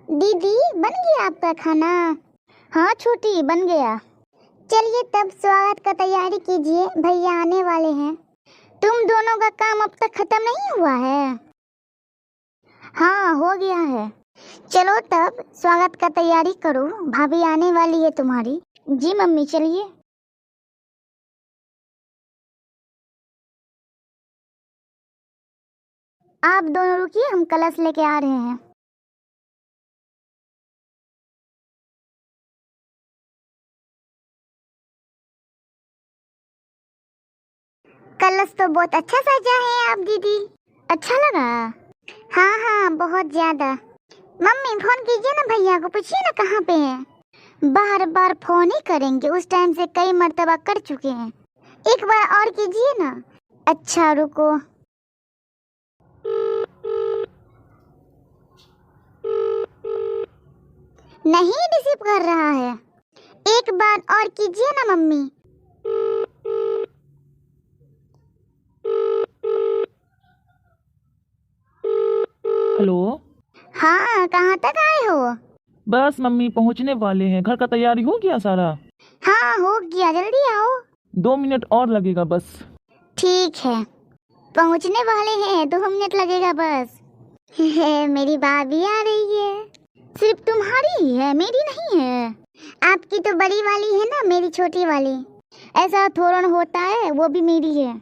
दीदी बन गया आपका खाना? हाँ छोटी, बन गया। चलिए तब स्वागत का तैयारी कीजिए, भैया आने वाले हैं। तुम दोनों का काम अब तक खत्म नहीं हुआ है? हाँ हो गया है। चलो तब स्वागत का तैयारी करो, भाभी आने वाली है तुम्हारी। जी मम्मी चलिए। आप दोनों रुकिए, हम कलश लेके आ रहे हैं। कलश तो बहुत अच्छा सजा है आप दीदी। अच्छा लगा? हाँ हाँ बहुत ज्यादा। मम्मी फोन कीजिए ना भैया को, पूछिए ना कहाँ पे हैं। बार बार फोन ही करेंगे, उस टाइम से कई मर्तबा कर चुके हैं। एक बार और कीजिए ना। अच्छा रुको। नहीं रिसीव कर रहा है। एक बार और कीजिए ना मम्मी। हेलो। हाँ कहाँ तक आए हो? बस मम्मी पहुंचने वाले हैं। घर का तैयारी हो गया सारा? हाँ हो गया, जल्दी आओ। 2 मिनट और लगेगा बस। ठीक है, पहुँचने वाले हैं, 2 मिनट लगेगा बस। मेरी भाभी आ रही है। सिर्फ तुम्हारी ही है, मेरी नहीं है। आपकी तो बड़ी वाली है ना, मेरी छोटी वाली। ऐसा थोड़ा होता है, वो भी मेरी है।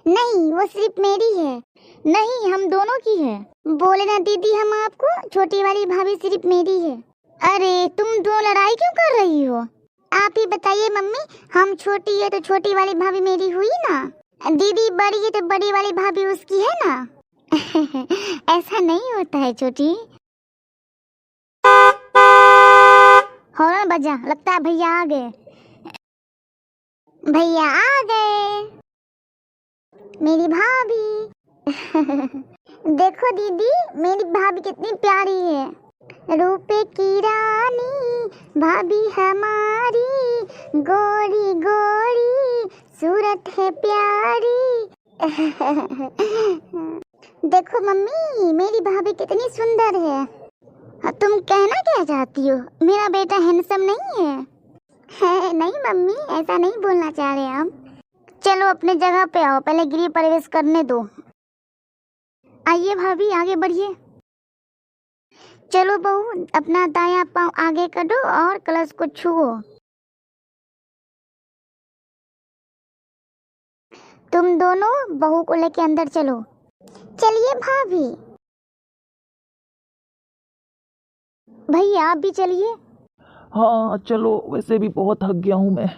नहीं वो सिर्फ मेरी है। नहीं हम दोनों की है। बोले ना दीदी हम आपको, छोटी वाली भाभी सिर्फ मेरी है। अरे तुम दो लड़ाई क्यों कर रही हो? आप ही बताइए मम्मी, हम छोटी है तो छोटी वाली भाभी मेरी हुई ना, दीदी बड़ी है तो बड़ी वाली भाभी उसकी है ना। ऐसा नहीं होता है छोटी। हॉर्न बजा, लगता है भैया आ गए। भैया आ गए, मेरी भाभी। देखो दीदी मेरी भाभी कितनी प्यारी है। रूपे की रानी भाभी हमारी, गोरी गोरी सूरत है प्यारी। देखो मम्मी मेरी भाभी कितनी सुंदर है। तुम कहना क्या चाहती हो, मेरा बेटा हैंडसम नहीं है? नहीं मम्मी ऐसा नहीं बोलना चाह रहे हम। चलो अपने जगह पे आओ, पहले गृह प्रवेश करने दो। आइए भाभी आगे बढ़िए। चलो बहू अपना दायां पांव आगे करो और कलश को छुओ। तुम दोनों बहू को लेके अंदर चलो। चलिए भाभी। भैया आप भी चलिए। हाँ चलो, वैसे भी बहुत थक गया हूँ मैं।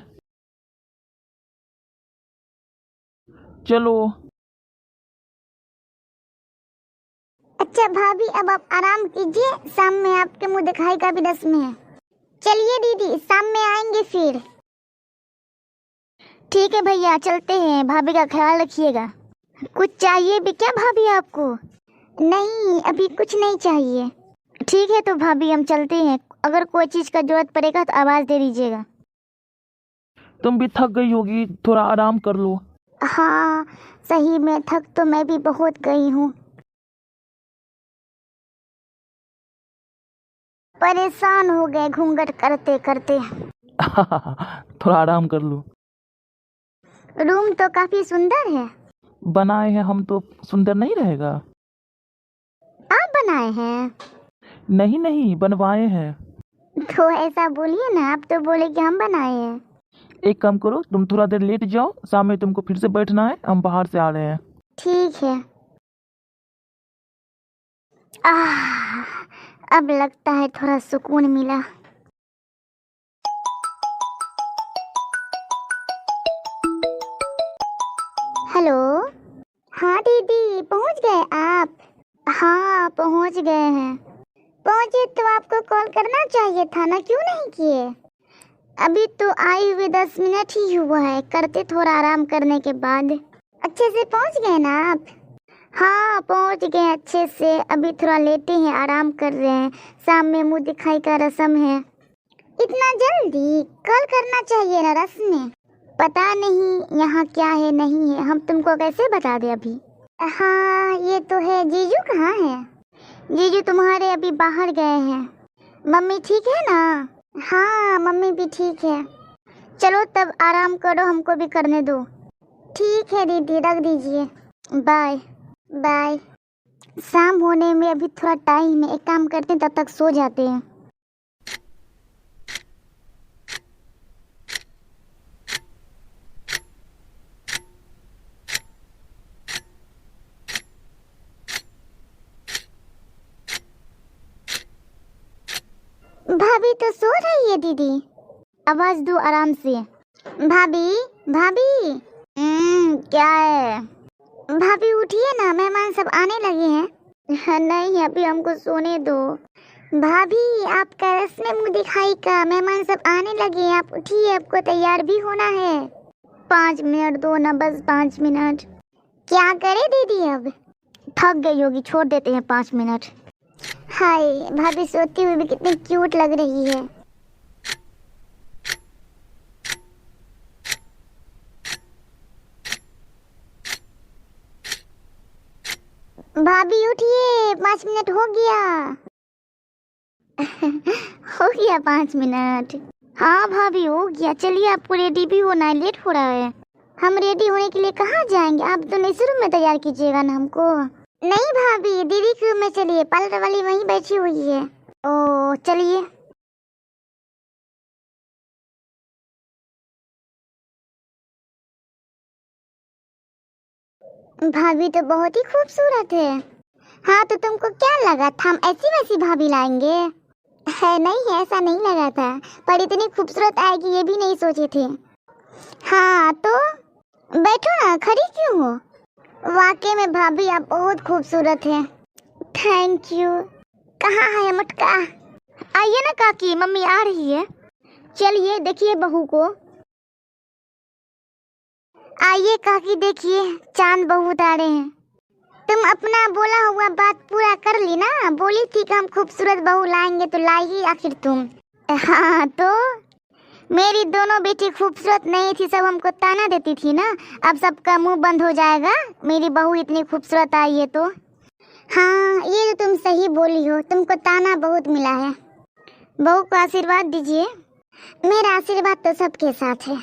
चलो। अच्छा भाभी अब आप आराम कीजिए, शाम में आपके मुंह दिखाई का भी रस्म है। चलिए दीदी शाम में आएंगे फिर। ठीक है भैया चलते हैं, भाभी का ख्याल रखिएगा। कुछ चाहिए भी क्या भाभी आपको? नहीं अभी कुछ नहीं चाहिए। ठीक है तो भाभी हम चलते हैं, अगर कोई चीज का जरूरत पड़ेगा तो आवाज दे दीजिएगा। तुम भी थक गई होगी, थोड़ा आराम कर लो। हाँ सही में थक तो मैं भी बहुत गई हूँ। परेशान हो गए घूंघट करते करते। थोड़ा आराम कर लो। रूम तो काफी सुंदर है। बनाए हैं हम तो सुंदर नहीं रहेगा? आप बनाए हैं? नहीं नहीं बनवाए हैं। तो ऐसा बोलिए ना, आप तो बोले कि हम बनाए हैं। एक काम करो, तुम थोड़ा देर लेट जाओ, शाम में तुमको फिर से बैठना है, हम बाहर से आ रहे हैं। ठीक है। अब लगता है थोड़ा सुकून मिला। हेलो। हाँ दीदी पहुंच गए आप? हाँ पहुंच गए हैं। पहुंचे तो आपको कॉल करना चाहिए था ना, क्यों नहीं किए? अभी तो आए हुए 10 मिनट ही हुआ है, करते थोड़ा आराम करने के बाद। अच्छे से पहुंच गए ना आप? हाँ पहुंच गए अच्छे से, अभी थोड़ा लेटे हैं, आराम कर रहे हैं, शाम में मुंह दिखाई का रस्म है। इतना जल्दी? कल करना चाहिए ना रस्म में। पता नहीं यहाँ क्या है नहीं है, हम तुमको कैसे बता दें अभी। हाँ ये तो है। जीजू कहाँ है? जीजू तुम्हारे अभी बाहर गए हैं। मम्मी ठीक है ना? हाँ मम्मी भी ठीक है। चलो तब आराम करो, हमको भी करने दो। ठीक है दीदी, रख दीजिए। बाय। बाय। शाम होने में अभी थोड़ा टाइम है, एक काम करते हैं तब तक सो जाते हैं। भाभी तो सो रही है दीदी। आवाज दो आराम से। भाभी भाभी। क्या है? भाभी उठिए ना, मेहमान सब आने लगे हैं। नहीं अभी हमको सोने दो। भाभी आपका रस्म मुंह दिखाई का, मेहमान सब आने लगे हैं, आप उठिए, आपको तैयार भी होना है। 5 मिनट दो ना, बस 5 मिनट। क्या करे दीदी अब? थक गई होगी, छोड़ देते हैं 5 मिनट। हाय भाभी सोती हुई भी कितनी क्यूट लग रही है। भाभी उठिए, 5 मिनट हो गया। हो गया 5 मिनट? हाँ भाभी हो गया। चलिए आपको रेडी भी होना है, लेट हो रहा है। हम रेडी होने के लिए कहाँ जाएंगे? आप तो नहीं शुरू में तैयार कीजिएगा ना हमको। नहीं भाभी, दीदी के रूम में चलिए, पार्लर वाली वहीं बैठी हुई है। ओ चलिए। भाभी तो बहुत ही खूबसूरत है। हाँ तो तुमको क्या लगा था हम ऐसी वैसी भाभी लाएंगे? है नहीं, ऐसा नहीं लगा था, पर इतनी खूबसूरत आएगी ये भी नहीं सोचे थे। हाँ तो बैठो ना, खड़ी क्यों हो? वाकई में भाभी आप बहुत खूबसूरत हैं। Thank you. कहाँ है मटका? आइए ना काकी, मम्मी आ रही है। चलिए देखिए बहू को। आइए काकी देखिए, चांद बहू उतारे हैं। तुम अपना बोला हुआ बात पूरा कर ली ना, बोली थी कि हम खूबसूरत बहू लाएंगे तो लाई ही आखिर तुम। हाँ तो मेरी दोनों बेटी खूबसूरत नहीं थी, सब हमको ताना देती थी ना, अब सबका मुंह बंद हो जाएगा मेरी बहू इतनी खूबसूरत आई है तो। हाँ ये तो तुम सही बोली हो, तुमको ताना बहुत मिला है। बहू को आशीर्वाद दीजिए। मेरा आशीर्वाद तो सबके साथ है।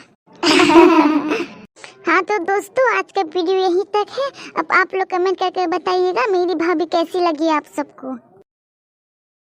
हाँ तो दोस्तों आज का वीडियो यहीं तक है। अब आप लोग कमेंट करके बताइएगा मेरी भाभी कैसी लगी आप सबको।